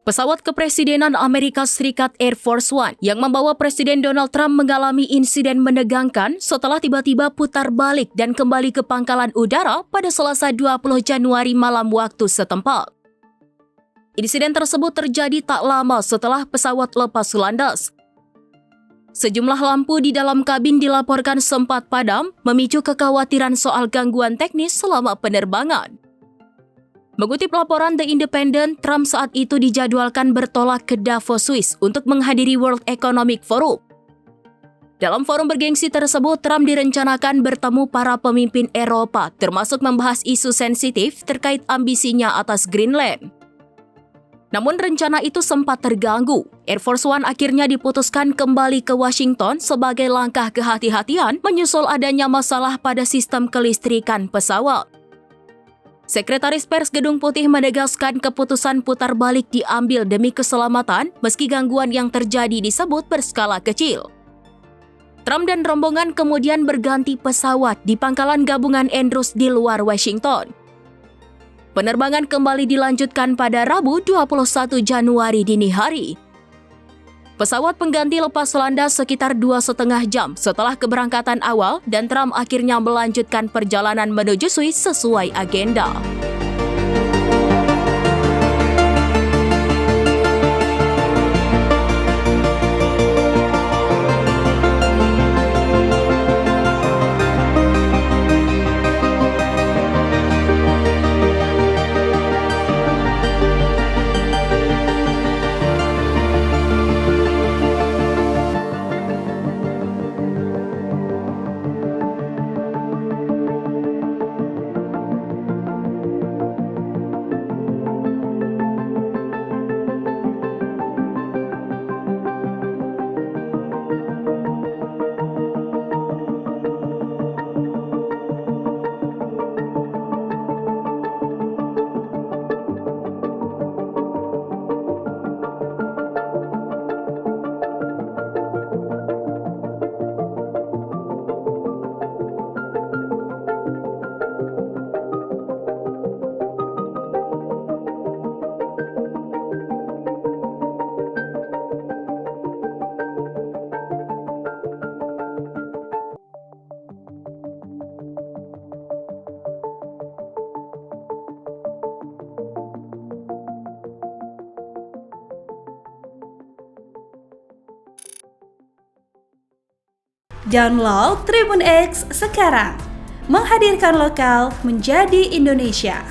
Pesawat kepresidenan Amerika Serikat Air Force One yang membawa Presiden Donald Trump mengalami insiden menegangkan setelah tiba-tiba putar balik dan kembali ke pangkalan udara pada Selasa 20 Januari malam waktu setempat. Insiden tersebut terjadi tak lama setelah pesawat lepas landas. Sejumlah lampu di dalam kabin dilaporkan sempat padam, memicu kekhawatiran soal gangguan teknis selama penerbangan. Mengutip laporan The Independent, Trump saat itu dijadwalkan bertolak ke Davos, Swiss untuk menghadiri World Economic Forum. Dalam forum bergengsi tersebut, Trump direncanakan bertemu para pemimpin Eropa, termasuk membahas isu sensitif terkait ambisinya atas Greenland. Namun rencana itu sempat terganggu. Air Force One akhirnya diputuskan kembali ke Washington sebagai langkah kehati-hatian menyusul adanya masalah pada sistem kelistrikan pesawat. Sekretaris Pers Gedung Putih menegaskan keputusan putar balik diambil demi keselamatan meski gangguan yang terjadi disebut berskala kecil. Trump dan rombongan kemudian berganti pesawat di pangkalan gabungan Andrews di luar Washington. Penerbangan kembali dilanjutkan pada Rabu 21 Januari dini hari. Pesawat pengganti lepas landas sekitar 2,5 jam setelah keberangkatan awal dan Trump akhirnya melanjutkan perjalanan menuju Swiss sesuai agenda. Download Tribun X sekarang, menghadirkan lokal menjadi Indonesia.